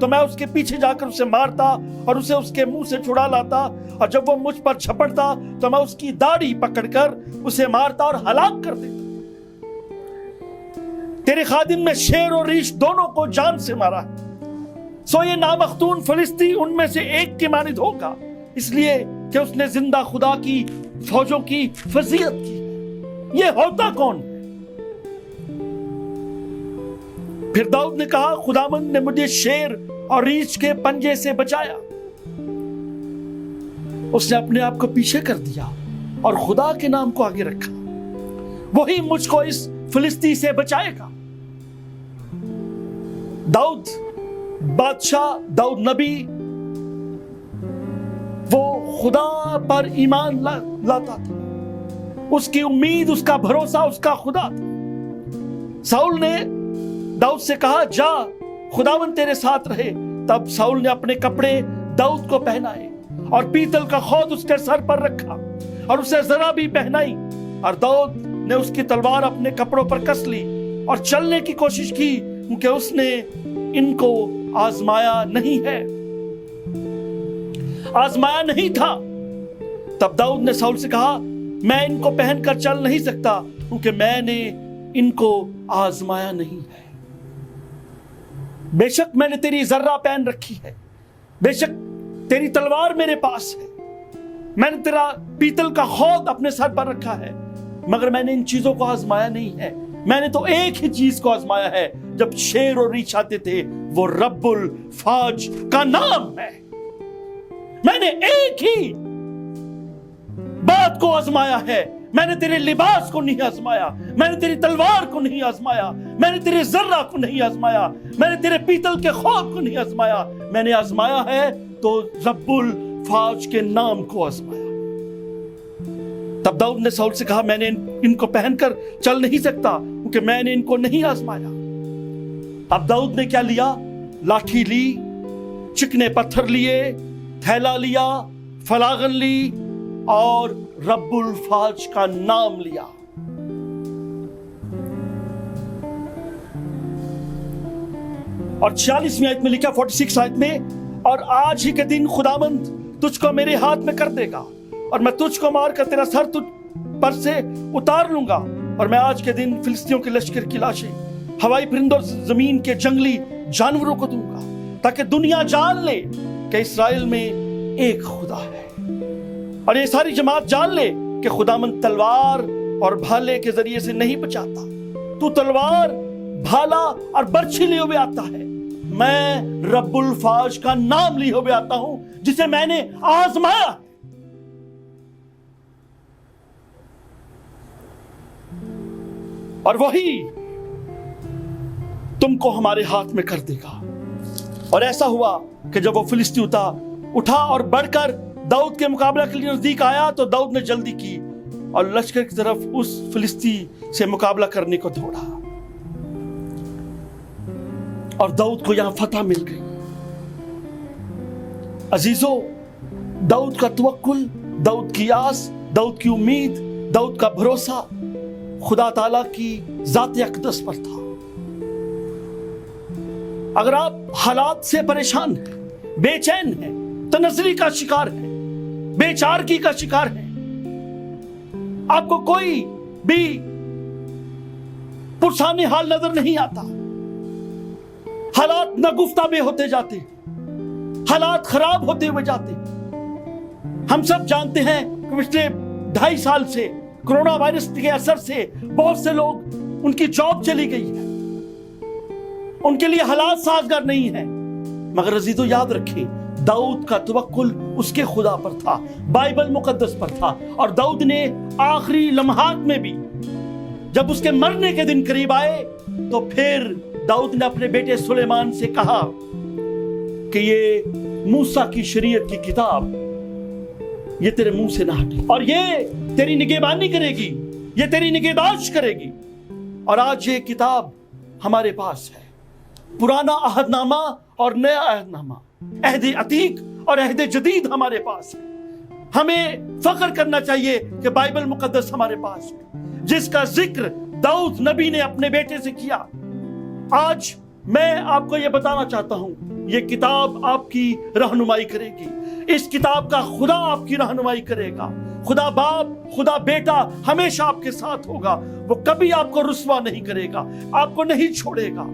تو میں اس کے پیچھے جا کر اسے مارتا اور اسے اس کے منہ سے چھڑا لاتا، اور جب وہ مجھ پر جھپٹتا تو میں اس کی داڑھی پکڑ کر اسے مارتا اور ہلاک کر دیتا۔ تیرے خادم نے شیر اور ریچھ دونوں کو جان سے مارا ہے، سو یہ نامختون فلسطی ان میں سے ایک کی مانند ہوگا، اس لیے کہ اس نے زندہ خدا کی فوجوں کی فضیلت کی۔ یہ ہوتا کون ہے؟ پھر داؤد نے کہا، خداوند نے مجھے شیر اور ریچھ کے پنجے سے بچایا۔ اس نے اپنے آپ کو پیچھے کر دیا اور خدا کے نام کو آگے رکھا، وہی مجھ کو اس فلسطی سے بچائے گا۔ داؤد بادشاہ، داؤد نبی، وہ خدا پر ایمان لاتا تھا، اس کی امید، اس کا بھروسہ اس کا خدا تھا۔ ساؤل نے داؤد سے کہا، جا، خداوند تیرے ساتھ رہے۔ تب ساؤل نے اپنے کپڑے داؤد کو پہنائے اور پیتل کا خود اس کے سر پر رکھا اور اسے ذرا بھی پہنائی، اور داؤد نے اس کی تلوار اپنے کپڑوں پر کس لی اور چلنے کی کوشش کی، کیونکہ اس نے ان کو آزمایا نہیں ہے، آزمایا نہیں تھا۔ تب داؤد نے ساؤل سے کہا، میں ان کو پہن کر چل نہیں سکتا، کیونکہ میں نے ان کو آزمایا نہیں ہے۔ بے شک میں نے تیری ذرہ پہن رکھی ہے، بے شک تیری تلوار میرے پاس ہے، میں نے تیرا پیتل کا خود اپنے سر پر رکھا ہے، مگر میں نے ان چیزوں کو آزمایا نہیں ہے۔ میں نے تو ایک ہی چیز کو آزمایا ہے، جب شیر اور ریچھ آتے تھے، وہ رب الفاج کا نام ہے۔ میں نے ایک ہی بات کو آزمایا ہے، میں نے تیرے لباس کو نہیں آزمایا، میں نے تیری تلوار کو نہیں آزمایا، میں نے تیرے ذرہ کو نہیں آزمایا، میں نے تیرے پیتل کے خود کو نہیں آزمایا، میں نے آزمایا ہے تو رب الفاج کے نام کو آزمایا۔ تب داؤد نے ساؤل سے کہا، میں نے ان کو پہن کر چل نہیں سکتا، کیونکہ میں نے ان کو نہیں آزمایا۔ اب داؤد نے کیا لیا؟ لاٹھی لی، چکنے پتھر لیے، تھیلا لیا، فلاغن لی اور رب الفاج کا نام لیا۔ اور 46ویں آیت میں لکھا، 46 آیت میں، اور آج ہی کے دن خداوند تجھ کو میرے ہاتھ میں کر دے گا، اور میں تجھ کو مار کر تیرا سر تجھ پر سے اتار لوں گا، اور میں آج کے دن فلسطینیوں کے لشکر کی لاشیں ہوائی پرندوں اور زمین کے جنگلی جانوروں کو دوں گا، تاکہ دنیا جان لے کہ اسرائیل میں ایک خدا ہے، اور یہ ساری جماعت جان لے کہ خداوند تلوار اور بھالے کے ذریعے سے نہیں بچاتا، تو تلوار، بھالا اور برچھی لیے ہوئے آتا ہے، میں رب الفاج کا نام لیے ہوئے آتا ہوں، جسے میں نے آزمایا۔ اور وہی تم کو ہمارے ہاتھ میں کر دے گا۔ اور ایسا ہوا کہ جب وہ فلسطی اٹھا اور بڑھ کر داؤد کے مقابلہ کے لیے نزدیک آیا، تو داؤد نے جلدی کی اور لشکر کی طرف اس فلسطی سے مقابلہ کرنے کو دوڑا، اور داؤد کو یہاں فتح مل گئی۔ عزیزو، داؤد کا توکل، داؤد کی آس، داؤد کی امید، داؤد کا بھروسہ خدا تعالیٰ کی ذات اقدس پر تھا۔ اگر آپ حالات سے پریشان ہیں، بے چین ہیں، تنزلی کا شکار ہیں، بے چارگی کا شکار ہیں، آپ کو کوئی بھی پرسان حال نظر نہیں آتا، حالات ناگفتہ بے ہوتے جاتے، حالات خراب ہوتے ہوئے جاتے۔ ہم سب جانتے ہیں کہ پچھلے 2.5 سال سے کرونا وائرس کے اثر سے بہت سے لوگ، ان کی جاب چلی گئی ہے، ان کے لیے حالات سازگار نہیں ہیں، مگر عزیزو یاد رکھیں، داؤد کا توکل اس کے خدا پر تھا، بائبل مقدس پر تھا، اور داؤد نے آخری لمحات میں بھی، جب اس کے مرنے کے دن قریب آئے، تو پھر داؤد نے اپنے بیٹے سلیمان سے کہا کہ یہ موسیٰ کی شریعت کی کتاب یہ تیرے منہ سے نہ ہٹے، اور یہ تیری نگہبانی کرے گی، یہ تیری نگہداشت کرے گی۔ اور آج یہ کتاب ہمارے پاس ہے، پرانا عہد نامہ اور نیا عہد نامہ، عہد عتیق اور عہد جدید ہمارے پاس ہے۔ ہمیں فخر کرنا چاہیے کہ بائبل مقدس ہمارے پاس ہے، جس کا ذکر داؤد نبی نے اپنے بیٹے سے کیا۔ آج میں آپ کو یہ بتانا چاہتا ہوں یہ کتاب آپ کی رہنمائی کرے گی. اس کتاب کا خدا آپ کی رہنمائی کرے گا. خدا باپ، خدا بیٹا ہمیشہ آپ کے ساتھ ہوگا. وہ کبھی آپ کو رسوا نہیں کرے گا، آپ کو نہیں چھوڑے گا،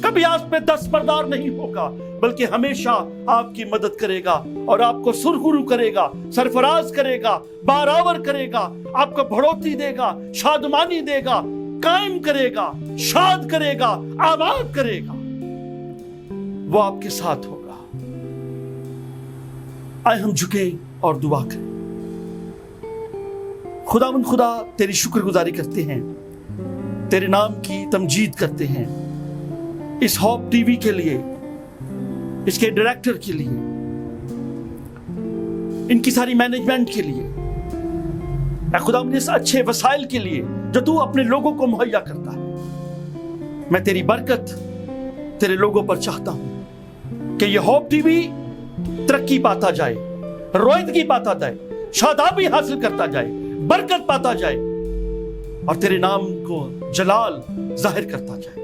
کبھی آپ پہ دستبردار نہیں ہوگا، بلکہ ہمیشہ آپ کی مدد کرے گا اور آپ کو سرخرو کرے گا، سرفراز کرے گا، بارآور کرے گا، آپ کو بڑھوتری دے گا، شادمانی دے گا، قائم کرے گا، شاد کرے گا، آباد کرے گا. وہ آپ کے ساتھ ہوگا. آئے ہم جھکیں اور دعا کریں. خداوند خدا، تیری شکر گزاری کرتے ہیں، تیرے نام کی تمجید کرتے ہیں اس ہوپ ٹی وی کے لیے، اس کے ڈائریکٹر کے لیے، ان کی ساری مینجمنٹ کے لیے. اے خداوند اس اچھے وسائل کے لیے جو تو اپنے لوگوں کو مہیا کرتا ہے. میں تیری برکت تیرے لوگوں پر چاہتا ہوں کہ یہ ہوپ ٹی وی ترقی پاتا جائے، رویدگی پاتا جائے، شادابی حاصل کرتا جائے، برکت پاتا جائے اور تیرے نام کو جلال ظاہر کرتا جائے.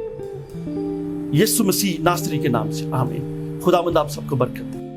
یسوع مسیح ناصری کے نام سے آمین. خداوند آپ سب کو برکت دے.